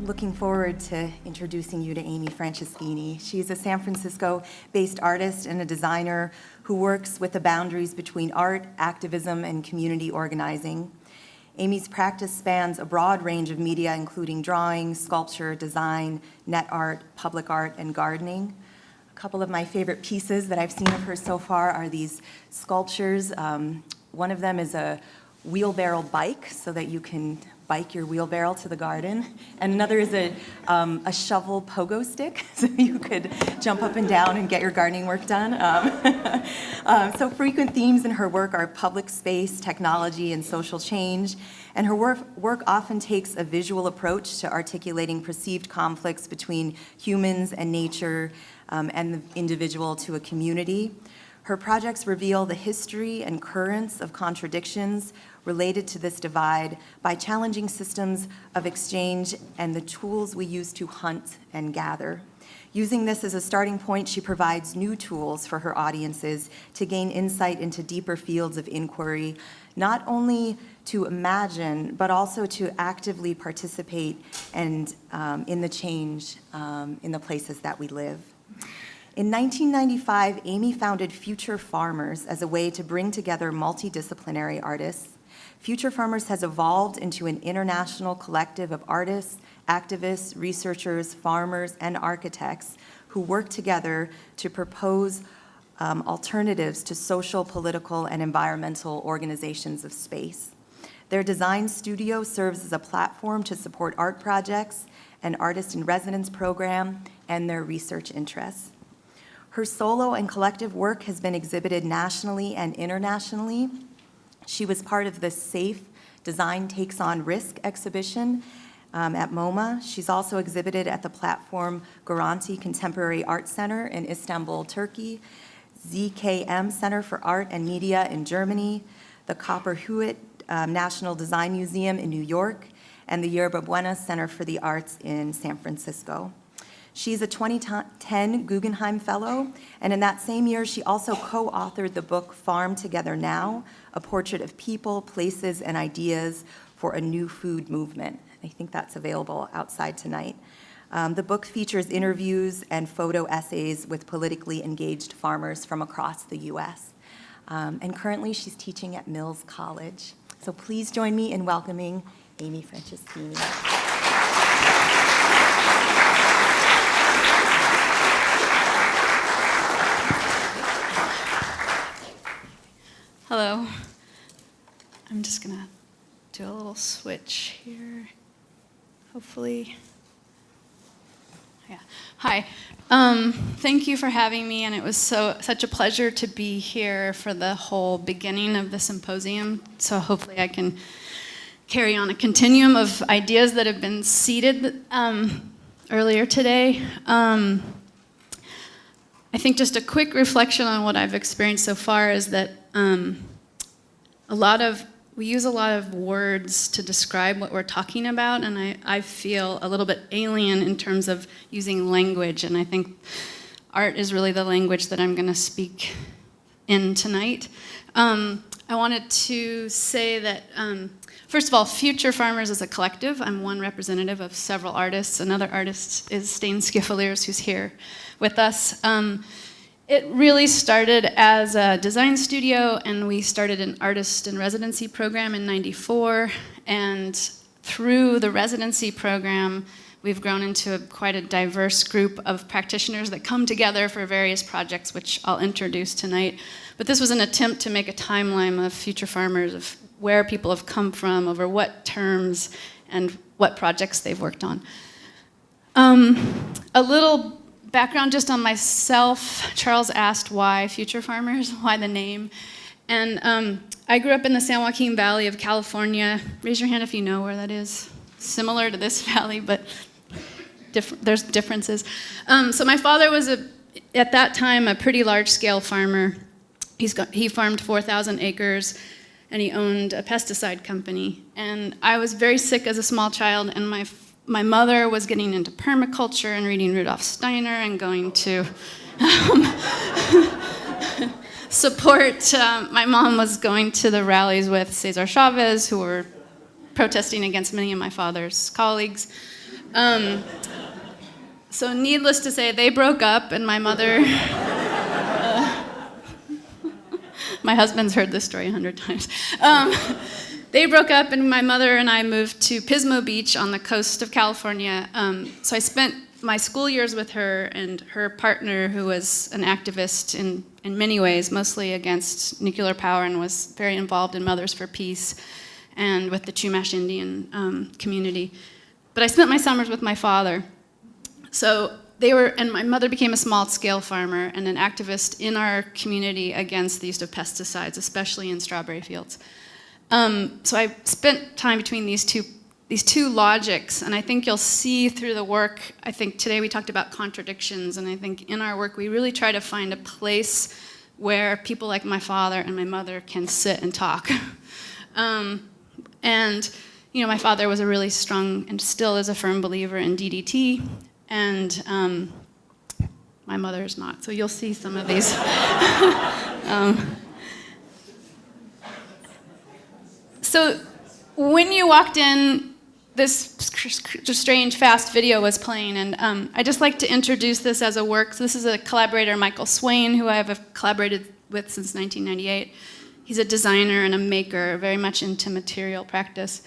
Looking forward to introducing you to Amy Franceschini. She's a San Francisco-based artist and a designer who works with the boundaries between art, activism, and community organizing. Amy's practice spans a broad range of media, including drawing, sculpture, design, net art, public art, and gardening. A couple of my favorite pieces that I've seen of her so far are these sculptures. One of them is a wheelbarrow bike so that you can bike your wheelbarrow to the garden. And another is a shovel pogo stick so you could jump up and down and get your gardening work done. So frequent themes in her work are public space, technology, and social change. And her work often takes a visual approach to articulating perceived conflicts between humans and nature and the individual to a community. Her projects reveal the history and currents of contradictions related to this divide by challenging systems of exchange and the tools we use to hunt and gather. Using this as a starting point, she provides new tools for her audiences to gain insight into deeper fields of inquiry, not only to imagine, but also to actively participate and in the change in the places that we live. In 1995, Amy founded Future Farmers as a way to bring together multidisciplinary artists. Future Farmers has evolved into an international collective of artists, activists, researchers, farmers, and architects who work together to propose alternatives to social, political, and environmental organizations of space. Their design studio serves as a platform to support art projects, an artist in residence program, and their research interests. Her solo and collective work has been exhibited nationally and internationally. She was part of the Safe Design Takes on Risk exhibition at MoMA. She's also exhibited at the Platform Garanti Contemporary Art Center in Istanbul, Turkey, ZKM Center for Art and Media in Germany, the Copper Hewitt National Design Museum in New York, and the Yerba Buena Center for the Arts in San Francisco. She's a 2010 Guggenheim Fellow, and in that same year, she also co-authored the book Farm Together Now, a portrait of people, places, and ideas for a new food movement. I think that's available outside tonight. The book features interviews and photo essays with politically engaged farmers from across the US. And currently, she's teaching at Mills College. So please join me in welcoming Amy Franceschini. Hello. I'm just going to do a little switch here. Hopefully. Yeah. Hi. Thank you for having me, and it was such a pleasure to be here for the whole beginning of the symposium. So hopefully I can carry on a continuum of ideas that have been seeded earlier today. I think just a quick reflection on what I've experienced so far is that we use a lot of words to describe what we're talking about, and I feel a little bit alien in terms of using language, and I think art is really the language that I'm going to speak in tonight. I wanted to say that, first of all, Future Farmers is a collective. I'm one representative of several artists. Another artist is Stain Skiffaliers, who's here with us. It really started as a design studio, and we started an artist in residency program in '94, and through the residency program, we've grown into quite a diverse group of practitioners that come together for various projects, which I'll introduce tonight. But this was an attempt to make a timeline of Future Farmers, of where people have come from, over what terms, and what projects they've worked on. A little background just on myself. Charles asked why Future Farmers, why the name. And I grew up in the San Joaquin Valley of California. Raise your hand if you know where that is. Similar to this valley, but there's differences. So my father was, at that time, a pretty large-scale farmer. He farmed 4,000 acres, and he owned a pesticide company. And I was very sick as a small child, and my mother was getting into permaculture and reading Rudolf Steiner and going to support. My mom was going to the rallies with Cesar Chavez, who were protesting against many of my father's colleagues. So needless to say, they broke up, and my mother... my husband's heard this story 100 times. They broke up, and my mother and I moved to Pismo Beach on the coast of California. So I spent my school years with her and her partner, who was an activist in many ways, mostly against nuclear power, and was very involved in Mothers for Peace and with the Chumash Indian community. But I spent my summers with my father. So and my mother became a small-scale farmer and an activist in our community against the use of pesticides, especially in strawberry fields. So I spent time between these two logics, and I think you'll see through the work, I think today we talked about contradictions, and I think in our work we really try to find a place where people like my father and my mother can sit and talk. And my father was a really strong, and still is a firm believer in DDT, and my mother is not. So you'll see some of these. So when you walked in, this strange, fast video was playing, and I'd just like to introduce this as a work. So this is a collaborator, Michael Swain, who I have collaborated with since 1998. He's a designer and a maker, very much into material practice.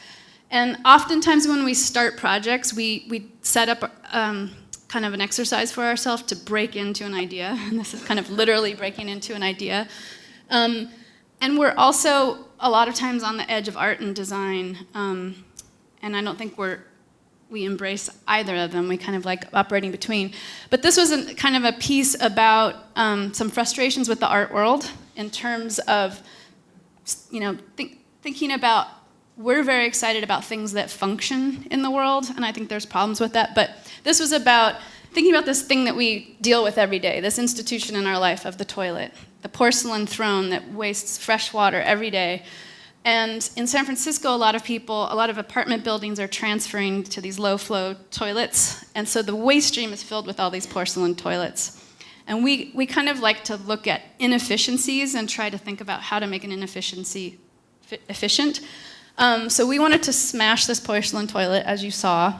And oftentimes when we start projects, we set up kind of an exercise for ourselves to break into an idea. And this is kind of literally breaking into an idea. And we're also a lot of times on the edge of art and design. And I don't think we embrace either of them. We kind of like operating between. But this was kind of a piece about some frustrations with the art world in terms of, thinking about, we're very excited about things that function in the world, and I think there's problems with that. But this was about thinking about this thing that we deal with every day, this institution in our life of the toilet, the porcelain throne that wastes fresh water every day. And in San Francisco, a lot of apartment buildings are transferring to these low-flow toilets, and so the waste stream is filled with all these porcelain toilets. And we kind of like to look at inefficiencies and try to think about how to make an inefficiency efficient. So we wanted to smash this porcelain toilet, as you saw,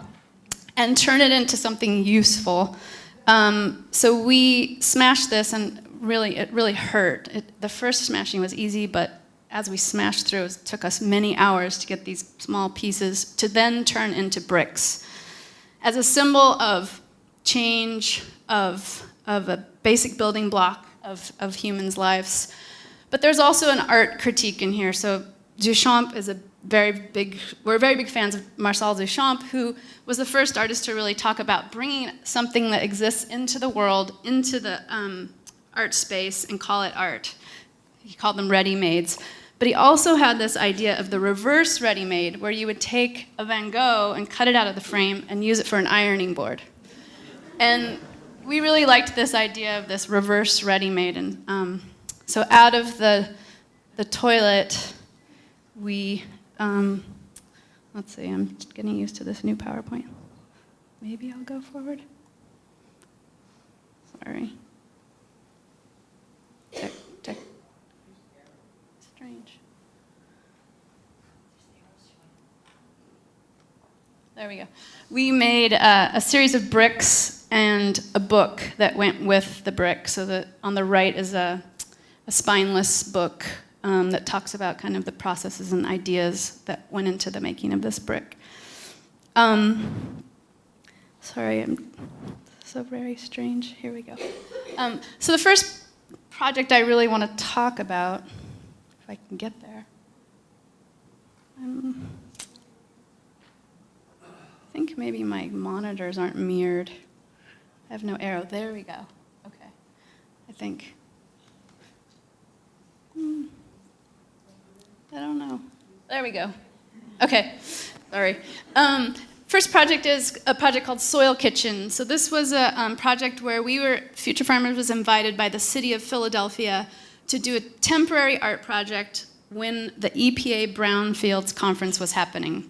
and turn it into something useful. So we smashed this, and it really hurt. The first smashing was easy, but as we smashed through, it took us many hours to get these small pieces to then turn into bricks as a symbol of change, of a basic building block of humans' lives. But there's also an art critique in here. So Duchamp is we're very big fans of Marcel Duchamp, who was the first artist to really talk about bringing something that exists into the world, into the art space, and call it art. He called them ready-mades. But he also had this idea of the reverse ready-made, where you would take a Van Gogh and cut it out of the frame and use it for an ironing board. And we really liked this idea of this reverse ready-made. And so out of the toilet, we, let's see, I'm getting used to this new PowerPoint. Maybe I'll go forward. Sorry. Strange. There we go. We made a series of bricks and a book that went with the brick. So on the right is a spineless book that talks about kind of the processes and ideas that went into the making of this brick. Sorry, I'm so very strange. Here we go. So the first project I really want to talk about, if I can get there. I think maybe my monitors aren't mirrored. I have no arrow. There we go. Okay. I think. I don't know. There we go. Okay. Sorry. First project is a project called Soil Kitchen. So this was a project where Future Farmers was invited by the city of Philadelphia to do a temporary art project when the EPA Brownfields Conference was happening.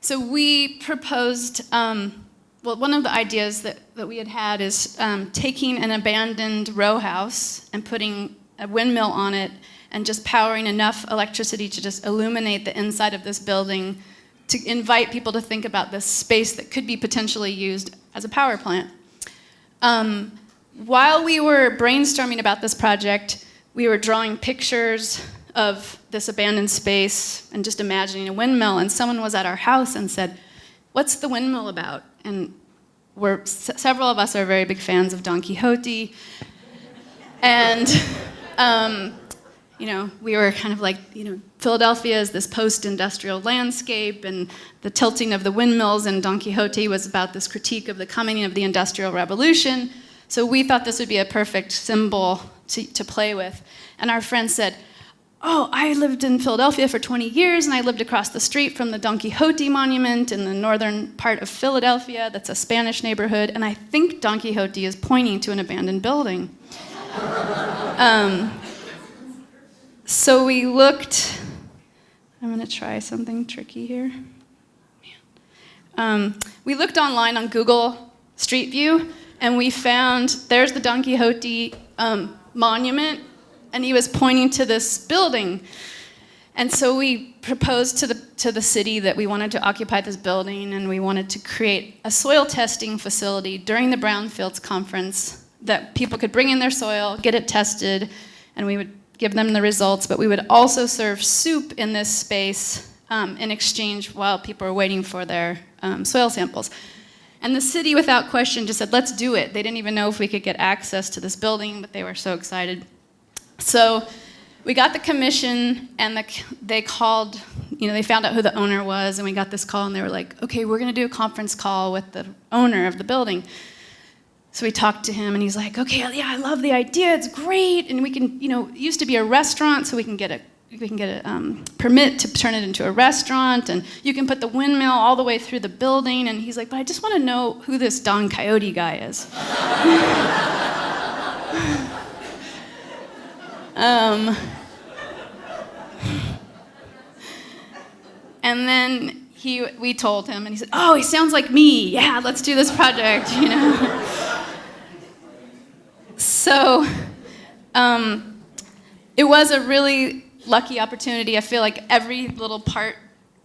So we proposed, one of the ideas that we had is taking an abandoned row house and putting a windmill on it and just powering enough electricity to just illuminate the inside of this building to invite people to think about this space that could be potentially used as a power plant. While we were brainstorming about this project, we were drawing pictures of this abandoned space and just imagining a windmill, and someone was at our house and said, "What's the windmill about?" And several of us are very big fans of Don Quixote, and we were kind of like, Philadelphia is this post-industrial landscape, and the tilting of the windmills in Don Quixote was about this critique of the coming of the Industrial Revolution. So we thought this would be a perfect symbol to play with. And our friend said, "Oh, I lived in Philadelphia for 20 years, and I lived across the street from the Don Quixote Monument in the northern part of Philadelphia. That's a Spanish neighborhood, and I think Don Quixote is pointing to an abandoned building." So we looked. I'm going to try something tricky here. We looked online on Google Street View, and we found there's the Don Quixote monument, and he was pointing to this building. And so we proposed to the city that we wanted to occupy this building, and we wanted to create a soil testing facility during the Brownfields conference that people could bring in their soil, get it tested, and we would give them the results, but we would also serve soup in this space in exchange while people were waiting for their soil samples. And the city, without question, just said, "Let's do it." They didn't even know if we could get access to this building, but they were so excited. So we got the commission, and they called, they found out who the owner was, and we got this call, and they were like, "Okay, we're going to do a conference call with the owner of the building." So we talked to him, and he's like, "Okay, yeah, I love the idea. It's great, and we can, it used to be a restaurant, so we can get a permit to turn it into a restaurant, and you can put the windmill all the way through the building." And he's like, "But I just want to know who this Don Quixote guy is." And then we told him, and he said, "Oh, he sounds like me. Yeah, let's do this project." So it was a really lucky opportunity. I feel like every little part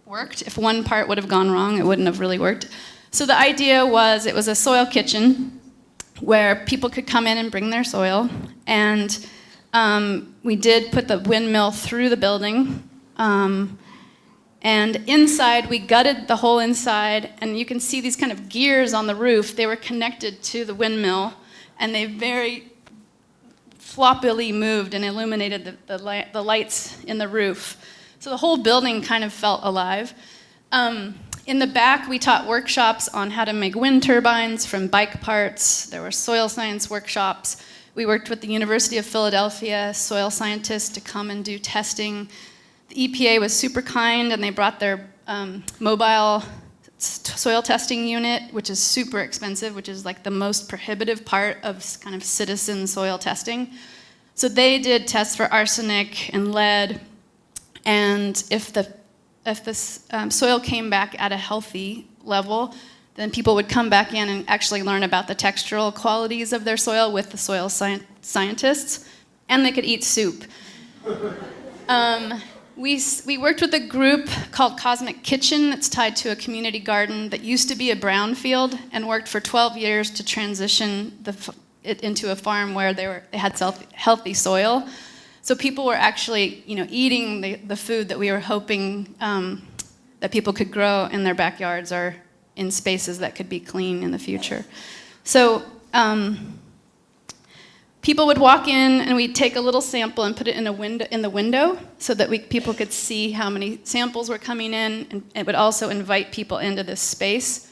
worked. If one part would have gone wrong, it wouldn't have really worked. So the idea was, it was a soil kitchen where people could come in and bring their soil, and we did put the windmill through the building, and inside we gutted the whole inside, and you can see these kind of gears on the roof. They were connected to the windmill, and they very floppily moved and illuminated the lights in the roof. So the whole building kind of felt alive. In the back, we taught workshops on how to make wind turbines from bike parts. There were soil science workshops. We worked with the University of Philadelphia soil scientists to come and do testing. The EPA was super kind, and they brought their mobile soil testing unit, which is super expensive, which is like the most prohibitive part of kind of citizen soil testing. So they did tests for arsenic and lead, and if the soil came back at a healthy level, then people would come back in and actually learn about the textural qualities of their soil with the soil scientists, and they could eat soup. We worked with a group called Cosmic Kitchen that's tied to a community garden that used to be a brownfield, and worked for 12 years to transition it into a farm where they had healthy soil. So people were actually eating the food that we were hoping that people could grow in their backyards or in spaces that could be clean in the future. So people would walk in, and we'd take a little sample and put it in the window so that people could see how many samples were coming in, and it would also invite people into this space.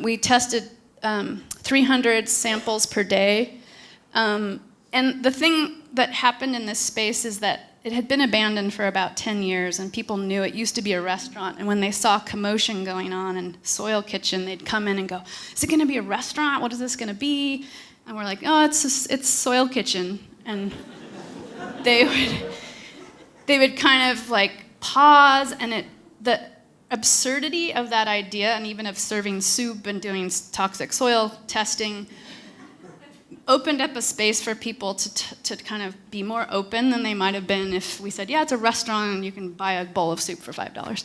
We tested 300 samples per day. And the thing that happened in this space is that it had been abandoned for about 10 years, and people knew it used to be a restaurant. And when they saw commotion going on in Soil Kitchen, they'd come in and go, "Is it going to be a restaurant? What is this going to be?" And we're like, "Oh, it's Soil Kitchen." And they would kind of like pause, and the absurdity of that idea, and even of serving soup and doing toxic soil testing, opened up a space for people to kind of be more open than they might have been if we said, yeah, it's a restaurant and you can buy a bowl of soup for $5.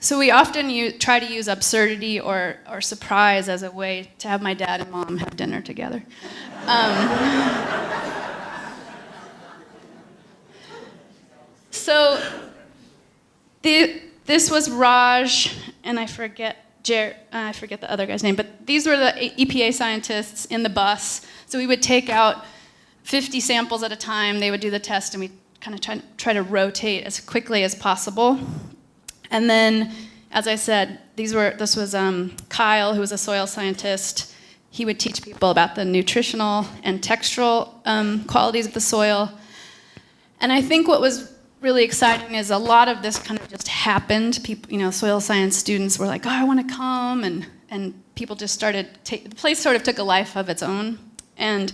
So we often try to use absurdity or surprise as a way to have my dad and mom have dinner together. So this was Raj, and I forget the other guy's name, but these were the EPA scientists in the bus. So we would take out 50 samples at a time. They would do the test, and we kind of try to rotate as quickly as possible. And then, as I said, this was Kyle, who was a soil scientist. He would teach people about the nutritional and textural qualities of the soil. And I think what was really exciting is a lot of this kind of just happened. People, soil science students were like, oh, I want to come, and people just started, the place sort of took a life of its own. And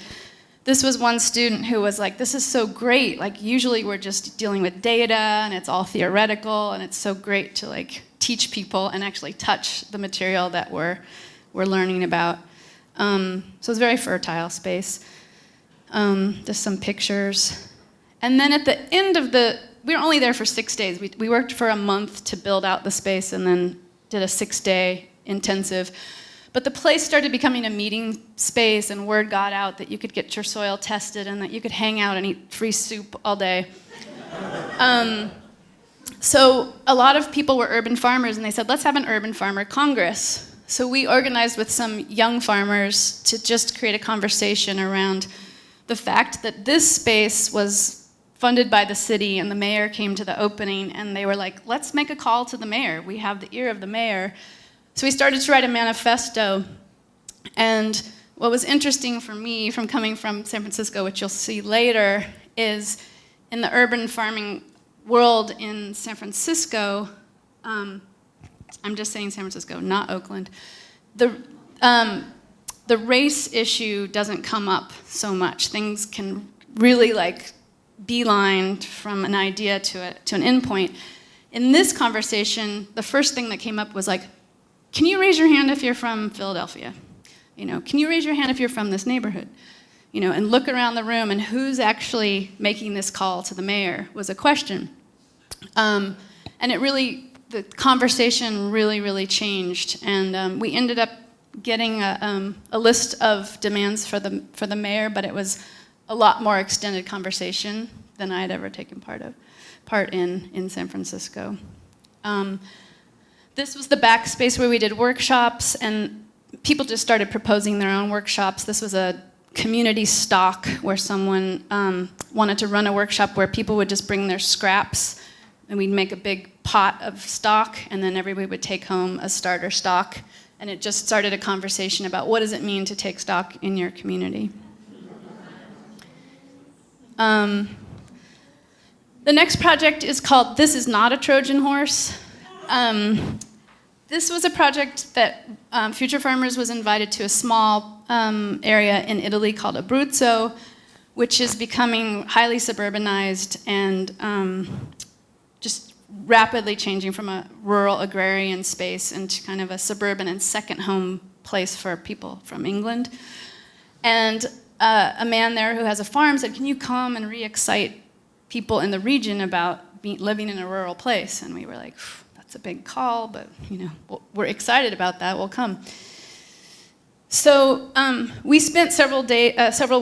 this was one student who was like, this is so great. Like, usually we're just dealing with data, and it's all theoretical, and it's so great to like teach people and actually touch the material that we're learning about. So it's a very fertile space. There's some pictures. And then at the end of we were only there for 6 days. We worked for a month to build out the space and then did a 6-day intensive. But the place started becoming a meeting space, and word got out that you could get your soil tested and that you could hang out and eat free soup all day. So a lot of people were urban farmers, and they said, let's have an urban farmer congress. So we organized with some young farmers to just create a conversation around the fact that this space was funded by the city, and the mayor came to the opening, and they were like, let's make a call to the mayor. We have the ear of the mayor. So we started to write a manifesto. And what was interesting for me from coming from San Francisco, which you'll see later, is in the urban farming world in San Francisco, I'm just saying San Francisco, not Oakland, the race issue doesn't come up so much. Things can really like beelined from an idea to an endpoint. In this conversation, the first thing that came up was like, can you raise your hand if you're from Philadelphia? Can you raise your hand if you're from this neighborhood? And look around the room, and who's actually making this call to the mayor was a question. And the conversation really, really changed. And we ended up getting a list of demands for the mayor, but it was a lot more extended conversation than I had ever taken part in San Francisco. This was the backspace where we did workshops, and people just started proposing their own workshops. This was a community stock where someone wanted to run a workshop where people would just bring their scraps, and we'd make a big pot of stock, and then everybody would take home a starter stock, and it just started a conversation about what does it mean to take stock in your community. The next project is called This Is Not a Trojan Horse. This was a project that Future Farmers was invited to a small area in Italy called Abruzzo, which is becoming highly suburbanized and just rapidly changing from a rural agrarian space into kind of a suburban and second home place for people from England. And a man there who has a farm said, can you come and re-excite people in the region about living in a rural place? And we were like, that's a big call, but we're excited about that, we'll come. So we spent several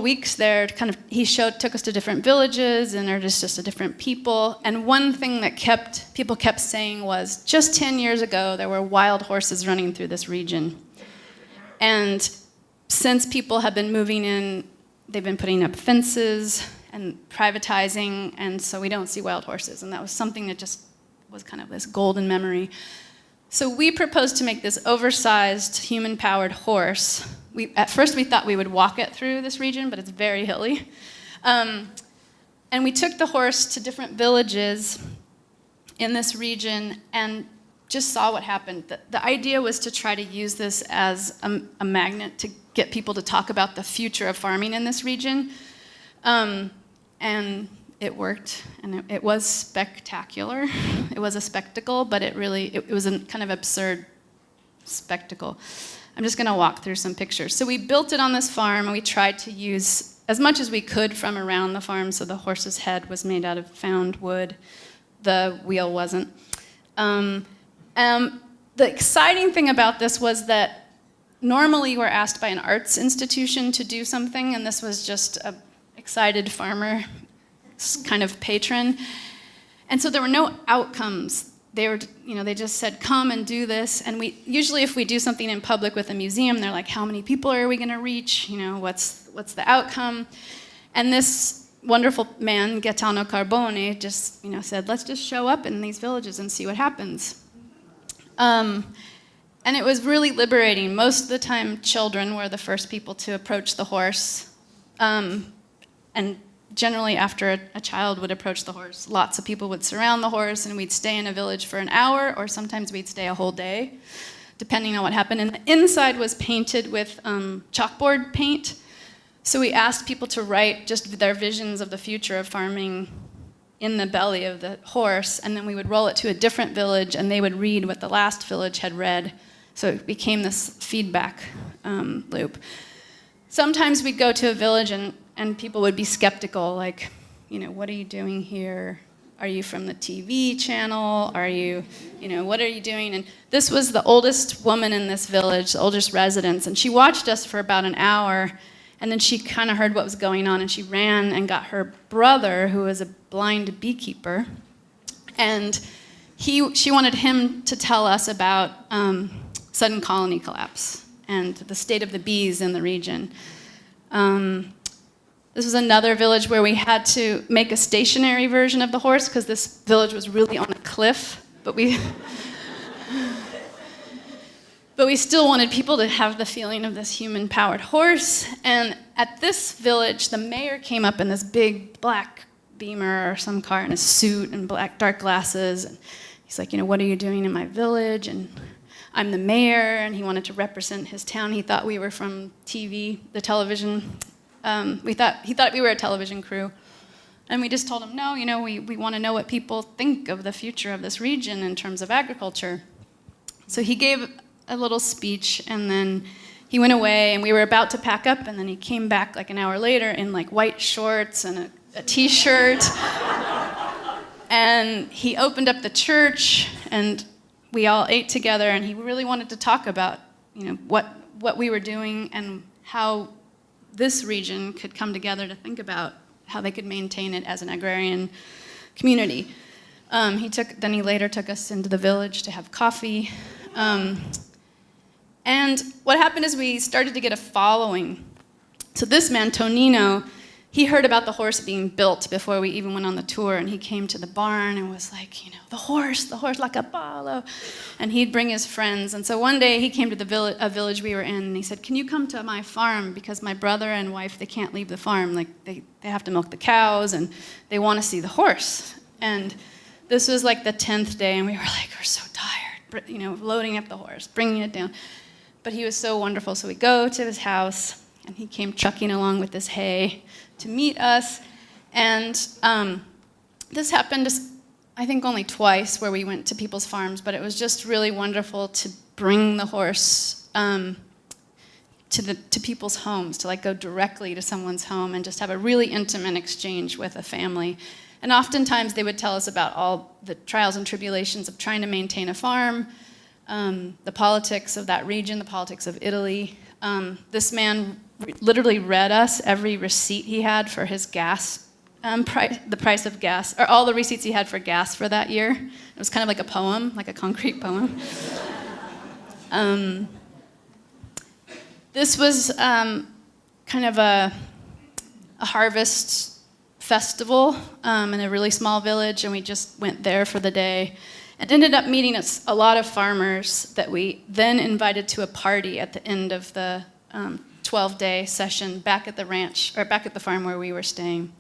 weeks there. He took us to different villages, and they're just a different people. And one thing that people kept saying was, just 10 years ago, there were wild horses running through this region. And since people have been moving in, they've been putting up fences and privatizing, and so we don't see wild horses. And that was something that just was kind of this golden memory. So we proposed to make this oversized human-powered horse. At first we thought we would walk it through this region, but it's very hilly. And we took the horse to different villages in this region and just saw what happened. The idea was to try to use this as a magnet to get people to talk about the future of farming in this region. And it worked, and it was spectacular. It was a spectacle, but it was a kind of absurd spectacle. I'm just going to walk through some pictures. So we built it on this farm, and we tried to use as much as we could from around the farm. So the horse's head was made out of found wood. The wheel wasn't. The exciting thing about this was that normally you were asked by an arts institution to do something, and this was just an excited farmer kind of patron. And so there were no outcomes. They just said, come and do this. And we usually, if we do something in public with a museum, they're like, how many people are we going to reach? What's the outcome? And this wonderful man, Gaetano Carbone, just said, let's just show up in these villages and see what happens. And it was really liberating. Most of the time, children were the first people to approach the horse. And generally, after a child would approach the horse, lots of people would surround the horse, and we'd stay in a village for an hour, or sometimes we'd stay a whole day, depending on what happened. And the inside was painted with chalkboard paint. So we asked people to write just their visions of the future of farming in the belly of the horse, and then we would roll it to a different village, and they would read what the last village had read. So it became this feedback loop. Sometimes we'd go to a village, and people would be skeptical, like, what are you doing here? Are you from the TV channel? Are you, what are you doing? And this was the oldest woman in this village, the oldest residents, and she watched us for about an hour, and then she kind of heard what was going on, and she ran and got her brother, who was a blind beekeeper, and she wanted him to tell us about sudden colony collapse and the state of the bees in the region. This was another village where we had to make a stationary version of the horse because this village was really on a cliff, but we still wanted people to have the feeling of this human-powered horse. And at this village, the mayor came up in this big black Beamer or some car in a suit and black dark glasses. And he's like, what are you doing in my village? And I'm the mayor, and he wanted to represent his town. He thought we were from TV, the television. He thought we were a television crew. And we just told him, no, we want to know what people think of the future of this region in terms of agriculture. So he gave a little speech, and then he went away, and we were about to pack up, and then he came back like an hour later in like white shorts and a t-shirt. And he opened up the church, and we all ate together, and he really wanted to talk about, what we were doing and how this region could come together to think about how they could maintain it as an agrarian community. He later took us into the village to have coffee. And what happened is we started to get a following. So this man, Tonino, he heard about the horse being built before we even went on the tour, and he came to the barn and was like, the horse, like a Apollo. And he'd bring his friends. And so one day he came to a village we were in, and he said, can you come to my farm? Because my brother and wife, they can't leave the farm. Like, they have to milk the cows, and they want to see the horse. And this was like the 10th day, and we were like, we're so tired, loading up the horse, bringing it down. But he was so wonderful. So we go to his house, and he came trucking along with this hay to meet us. And this happened, I think, only twice where we went to people's farms, but it was just really wonderful to bring the horse to people's homes, to go directly to someone's home and just have a really intimate exchange with a family. And oftentimes they would tell us about all the trials and tribulations of trying to maintain a farm, the politics of that region, the politics of Italy. This man literally read us every receipt he had for his gas, the price of gas, or all the receipts he had for gas for that year. It was kind of like a poem, like a concrete poem. This was kind of a harvest festival in a really small village, and we just went there for the day and ended up meeting a lot of farmers that we then invited to a party at the end of the 12-day session back at the ranch, or back at the farm where we were staying,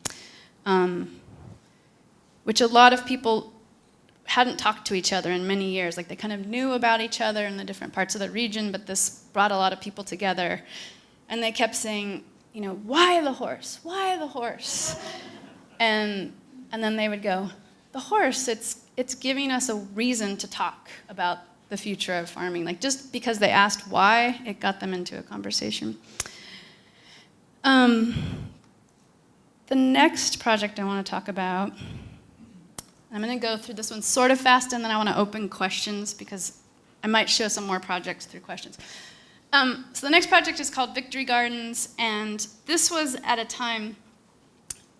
which a lot of people hadn't talked to each other in many years. Like, they kind of knew about each other in the different parts of the region, but this brought a lot of people together. And they kept saying, why the horse? Why the horse? And then they would go, the horse, it's giving us a reason to talk about the future of farming. Like, just because they asked why, it got them into a conversation. The next project I want to talk about, I'm going to go through this one sort of fast, and then I want to open questions because I might show some more projects through questions. So the next project is called Victory Gardens, and this was at a time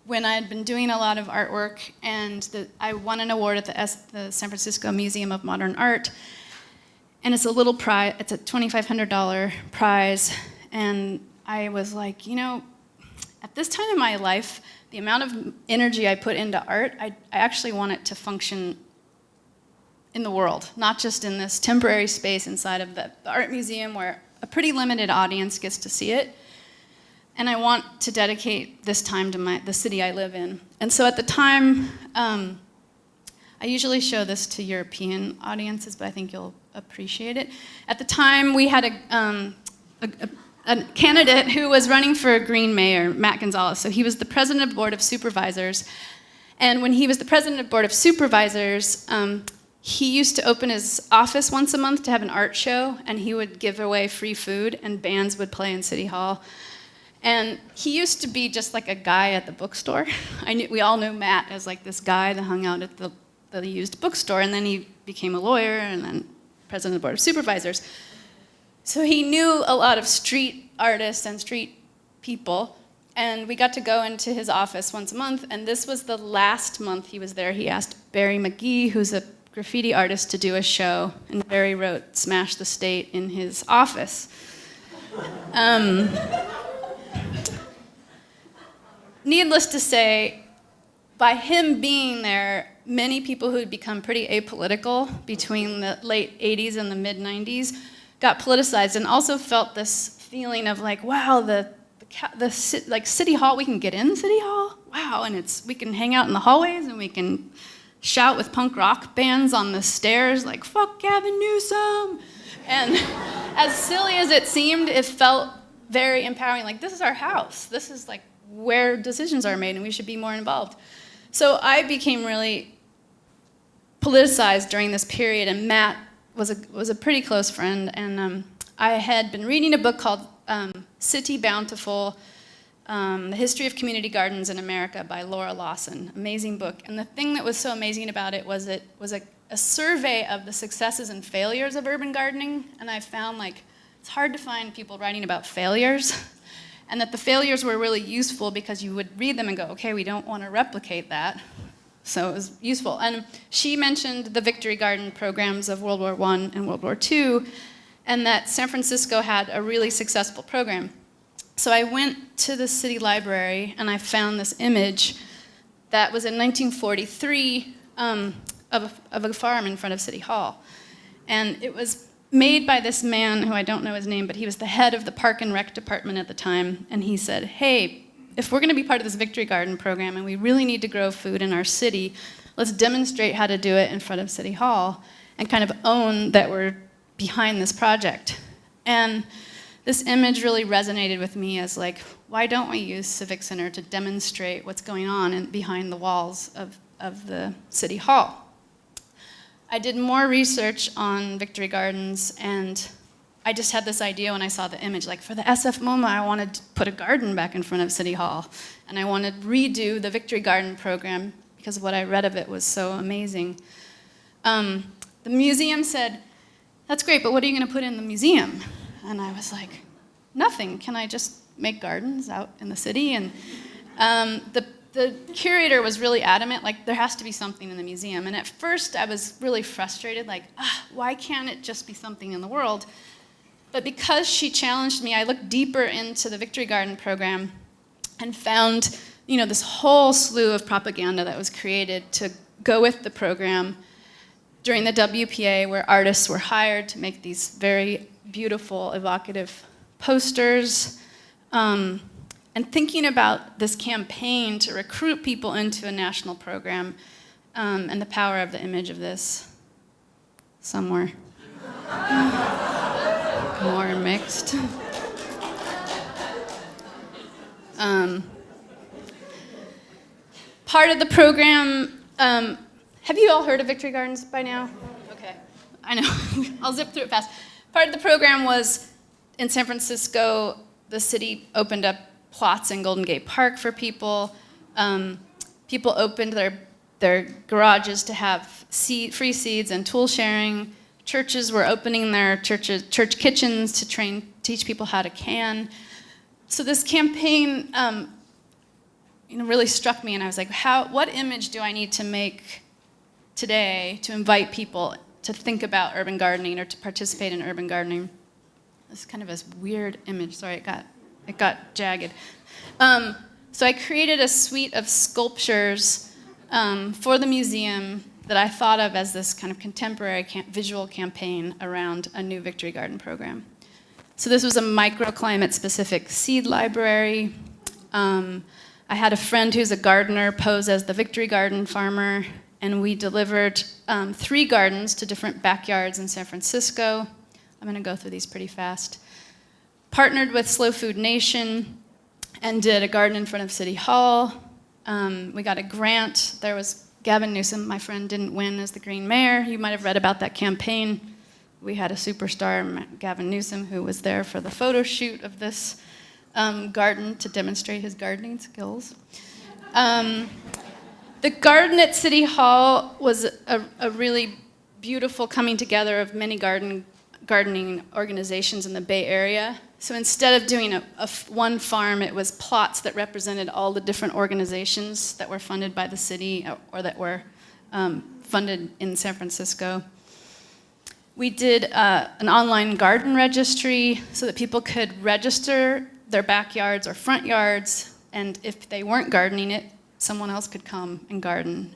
when I had been doing a lot of artwork, and I won an award at the San Francisco Museum of Modern Art, and it's a little prize, it's a $2,500 prize, and I was like, you know, at this time in my life, the amount of energy I put into art, I actually want it to function in the world, not just in this temporary space inside of the art museum where a pretty limited audience gets to see it. And I want to dedicate this time to the city I live in. And so at the time, I usually show this to European audiences, but I think you'll appreciate it. At the time, we had a candidate who was running for Green Mayor, Matt Gonzalez. So he was the president of the Board of Supervisors. And when he was the president of the Board of Supervisors, he used to open his office once a month to have an art show, and he would give away free food, and bands would play in City Hall. And he used to be just like a guy at the bookstore. We all knew Matt as like this guy that hung out at the used bookstore, and then he became a lawyer, and then president of the Board of Supervisors. So he knew a lot of street artists and street people, and we got to go into his office once a month, and this was the last month he was there. He asked Barry McGee, who's a graffiti artist, to do a show, and Barry wrote "Smash the State" in his office. Needless to say, by him being there, many people who had become pretty apolitical between the late 80s and the mid 90s got politicized, and also felt this feeling of like, wow, like City Hall, we can get in City Hall? Wow, and we can hang out in the hallways, and we can shout with punk rock bands on the stairs, like, fuck Gavin Newsom. And as silly as it seemed, it felt very empowering, like, this is our house. This is like where decisions are made, and we should be more involved. So I became really politicized during this period, and Matt was a pretty close friend, and I had been reading a book called City Bountiful, The History of Community Gardens in America by Laura Lawson. Amazing book. And the thing that was so amazing about it was a survey of the successes and failures of urban gardening, and I found like it's hard to find people writing about failures, and that the failures were really useful because you would read them and go, okay, we don't want to replicate that. So it was useful. And she mentioned the Victory Garden programs of World War I and World War II, and that San Francisco had a really successful program. So I went to the city library, and I found this image that was in 1943 of a farm in front of City Hall. And it was made by this man who I don't know his name, but he was the head of the Park and Rec department at the time, and he said, hey, if we're going to be part of this Victory Garden program and we really need to grow food in our city, let's demonstrate how to do it in front of City Hall and kind of own that we're behind this project. And this image really resonated with me as like, why don't we use Civic Center to demonstrate what's going on behind the walls of the City Hall? I did more research on Victory Gardens, and I just had this idea when I saw the image, like for the SF MoMA, I wanted to put a garden back in front of City Hall, and I wanted to redo the Victory Garden program because what I read of it was so amazing. The museum said, that's great, but what are you going to put in the museum? And I was like, nothing. Can I just make gardens out in the city? And the curator was really adamant, like, there has to be something in the museum. And at first, I was really frustrated, like, why can't it just be something in the world? But because she challenged me, I looked deeper into the Victory Garden program and found, this whole slew of propaganda that was created to go with the program during the WPA, where artists were hired to make these very beautiful, evocative posters. And thinking about this campaign to recruit people into a national program, and the power of the image of this somewhere. More mixed. Part of the program, have you all heard of Victory Gardens by now? Okay. I know, I'll zip through it fast. Part of the program was in San Francisco, the city opened up plots in Golden Gate Park for people. People opened their garages to have free seeds and tool sharing. Churches were opening their church kitchens to teach people how to can. So this campaign really struck me, and I was like, what image do I need to make today to invite people to think about urban gardening or to participate in urban gardening? It's kind of a weird image. Sorry, it got jagged. So I created a suite of sculptures for the museum that I thought of as this kind of contemporary visual campaign around a new Victory Garden program. So this was a microclimate-specific seed library. I had a friend who's a gardener pose as the Victory Garden farmer, and we delivered 3 gardens to different backyards in San Francisco. I'm going to go through these pretty fast. Partnered with Slow Food Nation and did a garden in front of City Hall. We got a grant. There was Gavin Newsom, my friend, didn't win as the Green Mayor. You might have read about that campaign. We had a superstar, Gavin Newsom, who was there for the photo shoot of this garden to demonstrate his gardening skills. The garden at City Hall was a really beautiful coming together of many gardening organizations in the Bay Area. So instead of doing one farm, it was plots that represented all the different organizations that were funded by the city or that were funded in San Francisco. We did an online garden registry so that people could register their backyards or front yards, and if they weren't gardening it, someone else could come and garden.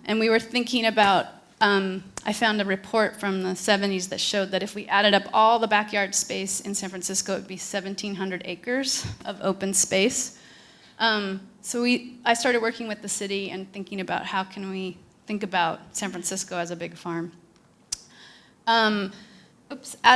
And we were thinking about I found a report from the 70s that showed that if we added up all the backyard space in San Francisco, it would be 1,700 acres of open space. So I started working with the city and thinking about how can we think about San Francisco as a big farm. Out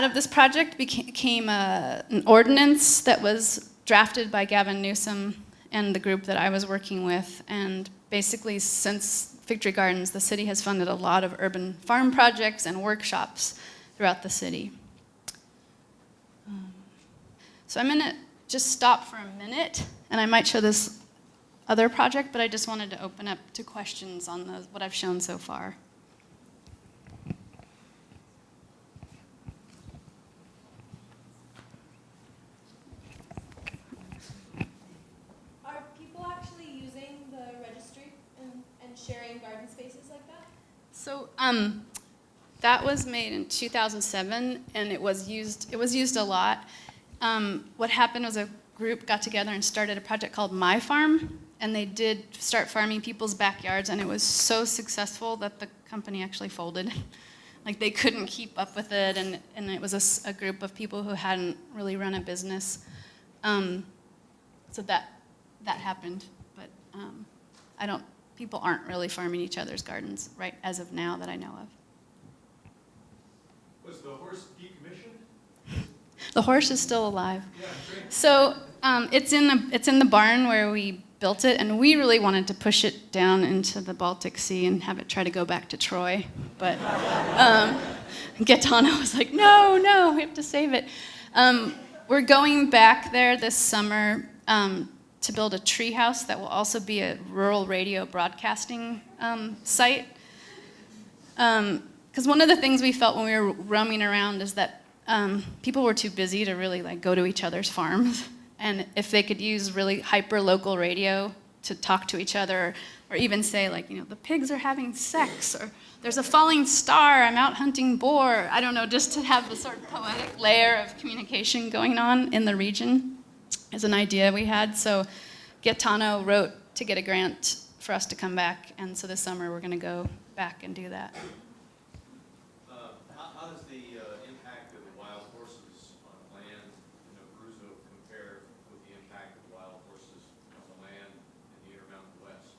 of this project came an ordinance that was drafted by Gavin Newsom and the group that I was working with, and basically since Victory Gardens, the city has funded a lot of urban farm projects and workshops throughout the city. So I'm going to just stop for a minute, and I might show this other project, but I just wanted to open up to questions on what I've shown so far. Sharing garden spaces like that? So that was made in 2007, and it was used a lot. What happened was a group got together and started a project called My Farm, and they did start farming people's backyards, and it was so successful that the company actually folded. Like they couldn't keep up with it, and it was a group of people who hadn't really run a business. So that happened, but people aren't really farming each other's gardens right as of now that I know of. Was the horse decommissioned? The horse is still alive. Yeah, great. So it's in the barn where we built it, and we really wanted to push it down into the Baltic Sea and have it try to go back to Troy. But Gaetano was like, no, we have to save it. We're going back there this summer to build a tree house that will also be a rural radio broadcasting site. Because one of the things we felt when we were roaming around is that people were too busy to really go to each other's farms. And if they could use really hyper-local radio to talk to each other, or even say the pigs are having sex, or there's a falling star, I'm out hunting boar. I don't know, just to have the sort of poetic layer of communication going on in the region is an idea we had. So Gaetano wrote to get a grant for us to come back, and so this summer we're going to go back and do that. How does the impact of the wild horses on land in Abruzzo compare with the impact of wild horses on the land in the Intermountain West?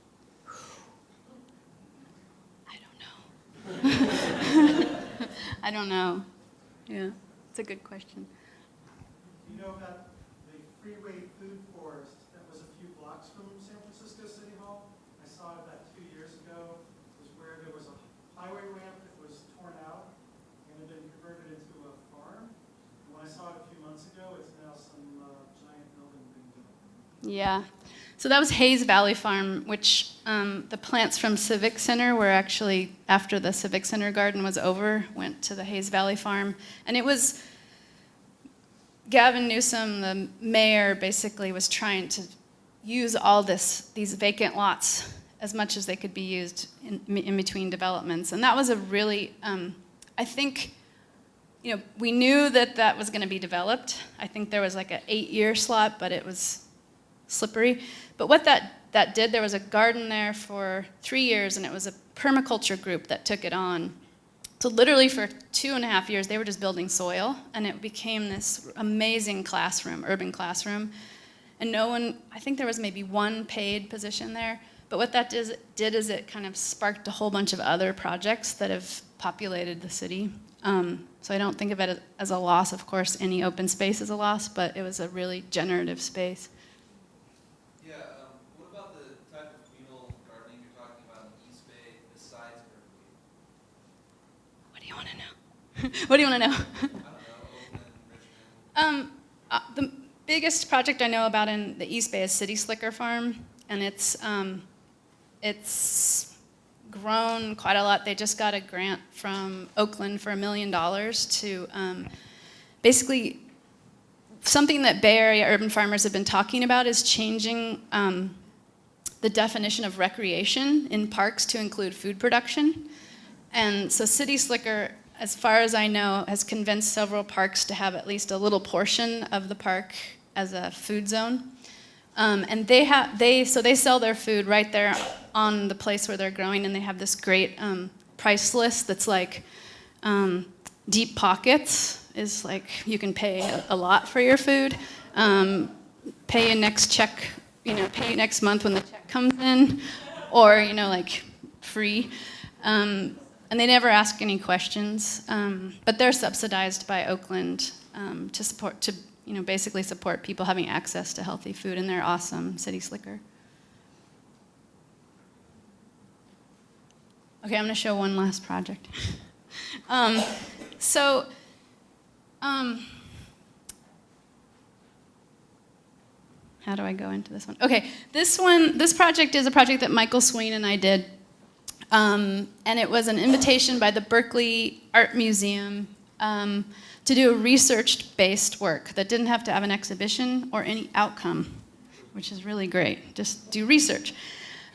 I don't know. I don't know. Yeah, it's a good question. Do you know about the freeway food forest that was a few blocks from San Francisco City Hall? I saw it about 2 years ago. It was where there was a highway ramp that was torn out, Yeah. So that was Hayes Valley Farm, which the plants from Civic Center were actually, after the Civic Center garden was over, went to the Hayes Valley Farm. And it was, Gavin Newsom, the mayor, basically was trying to use all these vacant lots as much as they could be used in between developments. And that was a really, I think, we knew that was going to be developed. I think there was like an 8-year slot, but it was slippery. But what that did, there was a garden there for 3 years, and it was a permaculture group that took it on. So literally for 2.5 years, they were just building soil, and it became this amazing classroom, urban classroom. And no one, I think there was maybe one paid position there, but what that did is it kind of sparked a whole bunch of other projects that have populated the city. So I don't think of it as a loss. Of course, any open space is a loss, but it was a really generative space. Yeah, what about the type of communal gardening you're talking about in the East Bay besides Berkeley? What do you want to know? What do you want to know? I don't know, Oakland, Richmond. The biggest project I know about in the East Bay is City Slicker Farm, and it's grown quite a lot. They just got a grant from Oakland for $1 million to basically something that Bay Area urban farmers have been talking about is changing the definition of recreation in parks to include food production. And so City Slicker, as far as I know, has convinced several parks to have at least a little portion of the park as a food zone. And they sell their food right there on the place where they're growing, and they have this great price list that's like deep pockets is like you can pay a lot for your food. Pay your next check, pay next month when the check comes in, or like free. And they never ask any questions, but they're subsidized by Oakland to basically support people having access to healthy food, and they're awesome, City Slicker. Okay, I'm going to show one last project. How do I go into this one? Okay, this project is a project that Michael Swain and I did, and it was an invitation by the Berkeley Art Museum to do a research-based work that didn't have to have an exhibition or any outcome, which is really great. Just do research.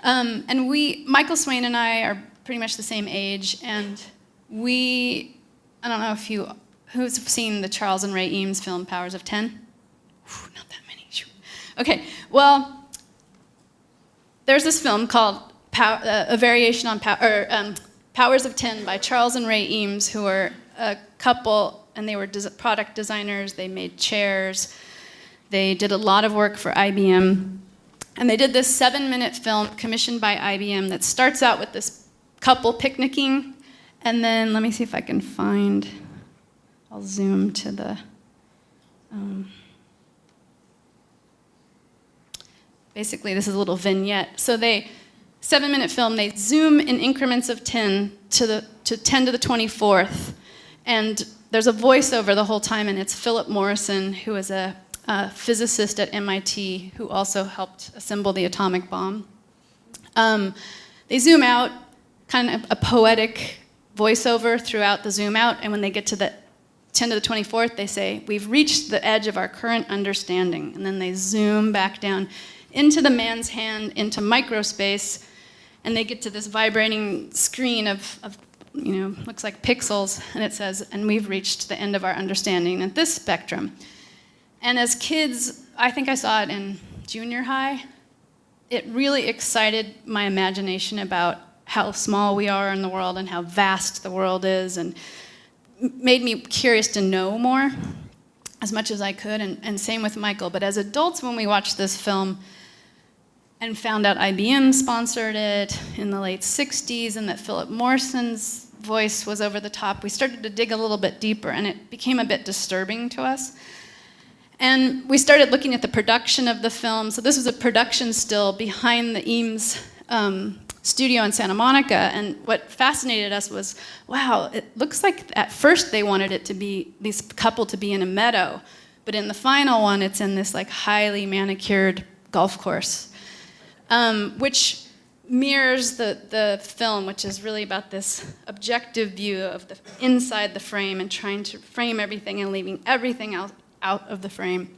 And Michael Swain and I are pretty much the same age, and I don't know who's seen the Charles and Ray Eames film, Powers of 10? Whew, not that many. Okay, well, there's this film called a variation on Powers of 10 by Charles and Ray Eames, who are a couple, and they were product designers. They made chairs. They did a lot of work for IBM. And they did this 7-minute film commissioned by IBM that starts out with this couple picnicking, and then let me see if I can find, I'll zoom to the, basically this is a little vignette. So 7-minute film, they zoom in increments of 10 to 10 to the 24th, and there's a voiceover the whole time, and it's Philip Morrison, who is a physicist at MIT who also helped assemble the atomic bomb. They zoom out, kind of a poetic voiceover throughout the zoom out, and when they get to the 10 to the 24th, they say, "We've reached the edge of our current understanding," and then they zoom back down into the man's hand, into microspace, and they get to this vibrating screen of looks like pixels, and it says, "And we've reached the end of our understanding at this spectrum." And as kids, I think I saw it in junior high, it really excited my imagination about how small we are in the world and how vast the world is, and made me curious to know more as much as I could, and same with Michael. But as adults, when we watched this film and found out IBM sponsored it in the late 60s and that Philip Morrison's voice was over the top, we started to dig a little bit deeper, and it became a bit disturbing to us. And we started looking at the production of the film. So this was a production still behind the Eames studio in Santa Monica, and what fascinated us was, wow, it looks like at first they wanted it to be, this couple to be in a meadow, but in the final one, it's in this like highly manicured golf course, which mirrors the film, which is really about this objective view of the inside the frame and trying to frame everything and leaving everything out of the frame.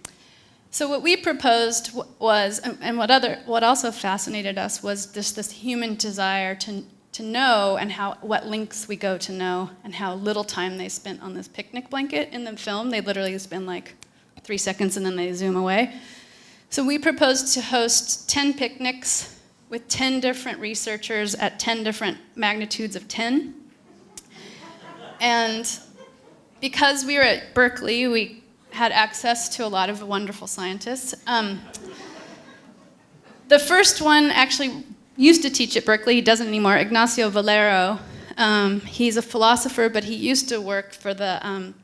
So what we proposed was, and what also fascinated us was just this human desire to know, and what lengths we go to know, and how little time they spent on this picnic blanket. In the film, they literally spend like 3 seconds and then they zoom away. So we proposed to host 10 picnics with 10 different researchers at 10 different magnitudes of 10. And because we were at Berkeley, we had access to a lot of wonderful scientists. The first one actually used to teach at Berkeley. He doesn't anymore, Ignacio Valero. He's a philosopher, but he used to work for the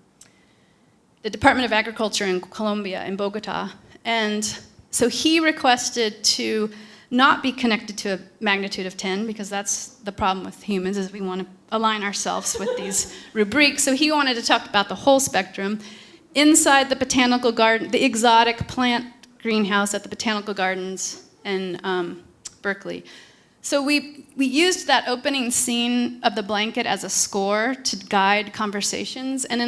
Department of Agriculture in Colombia, in Bogota. And so he requested to not be connected to a magnitude of 10, because that's the problem with humans, is we want to align ourselves with these rubrics. So he wanted to talk about the whole spectrum. Inside the botanical garden, the exotic plant greenhouse at the Botanical Gardens in Berkeley. So we used that opening scene of the blanket as a score to guide conversations. And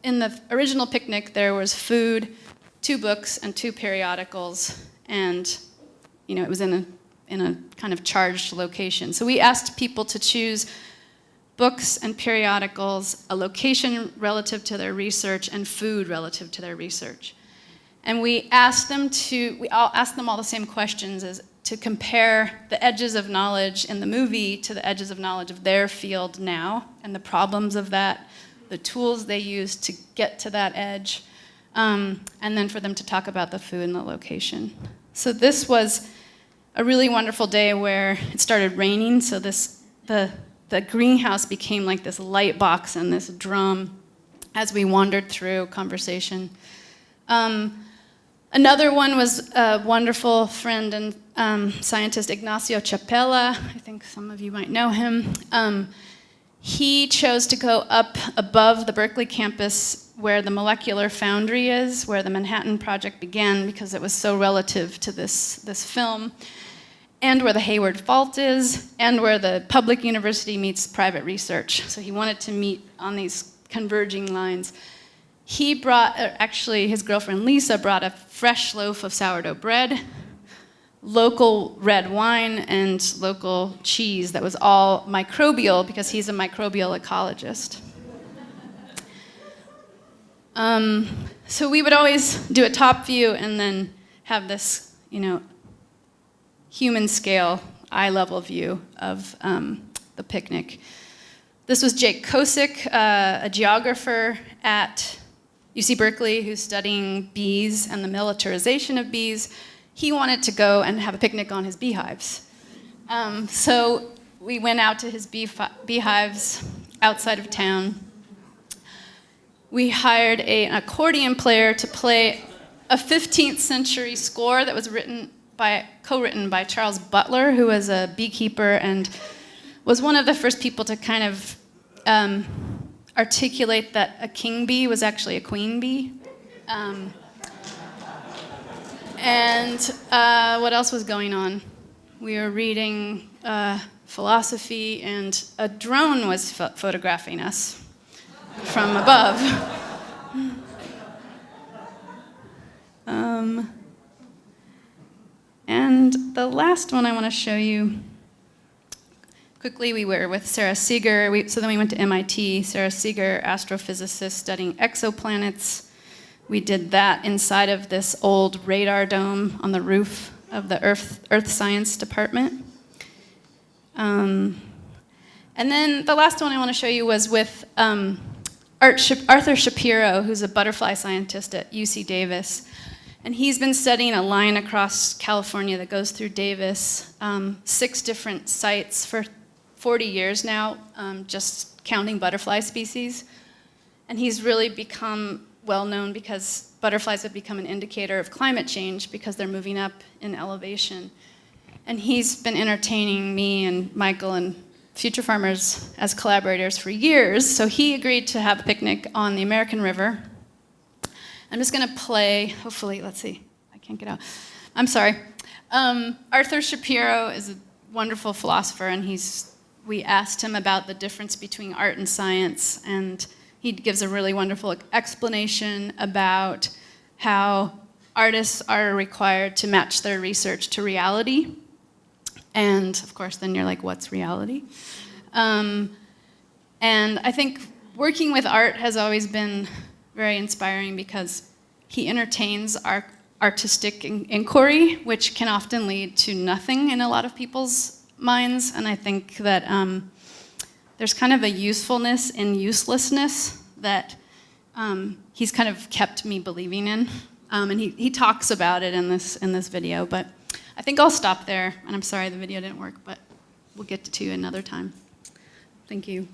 in the original picnic, there was food, 2 books, and 2 periodicals, and it was in a kind of charged location. So we asked people to choose books and periodicals, a location relative to their research, and food relative to their research. And we asked them all the same questions, as to compare the edges of knowledge in the movie to the edges of knowledge of their field now, and the problems of that, the tools they use to get to that edge, and then for them to talk about the food and the location. So this was a really wonderful day where it started raining, so the greenhouse became like this light box and this drum as we wandered through conversation. Another one was a wonderful friend and scientist, Ignacio Chapela. I think some of you might know him. He chose to go up above the Berkeley campus where the molecular foundry is, where the Manhattan Project began, because it was so relative to this film, and where the Hayward Fault is, and where the public university meets private research. So he wanted to meet on these converging lines. He brought, actually his girlfriend Lisa brought a fresh loaf of sourdough bread, local red wine, and local cheese that was all microbial, because he's a microbial ecologist. So we would always do a top view and then have this, human scale, eye level view of the picnic. This was Jake Kosick, a geographer at UC Berkeley who's studying bees and the militarization of bees. He wanted to go and have a picnic on his beehives. So we went out to his beehives outside of town. We hired an accordion player to play a 15th century score that was co-written by Charles Butler, who was a beekeeper and was one of the first people to kind of articulate that a king bee was actually a queen bee. And what else was going on? We were reading philosophy, and a drone was photographing us from above. And the last one I want to show you quickly, we were with Sarah Seeger. So then we went to MIT. Sarah Seeger, astrophysicist studying exoplanets. We did that inside of this old radar dome on the roof of the Earth Science Department. And then the last one I want to show you was with Arthur Shapiro, who's a butterfly scientist at UC Davis. And he's been studying a line across California that goes through Davis, 6 different sites for 40 years now, just counting butterfly species. And he's really become well known because butterflies have become an indicator of climate change because they're moving up in elevation. And he's been entertaining me and Michael and Future Farmers as collaborators for years. So he agreed to have a picnic on the American River. I'm just going to play, hopefully, let's see, I can't get out. I'm sorry. Arthur Shapiro is a wonderful philosopher, and we asked him about the difference between art and science, and he gives a really wonderful explanation about how artists are required to match their research to reality. And of course, then you're like, what's reality? And I think working with art has always been very inspiring because he entertains our artistic inquiry, which can often lead to nothing in a lot of people's minds. And I think that there's kind of a usefulness in uselessness that he's kind of kept me believing in. And he talks about it in this video, but I think I'll stop there. And I'm sorry the video didn't work, but we'll get to another time. Thank you.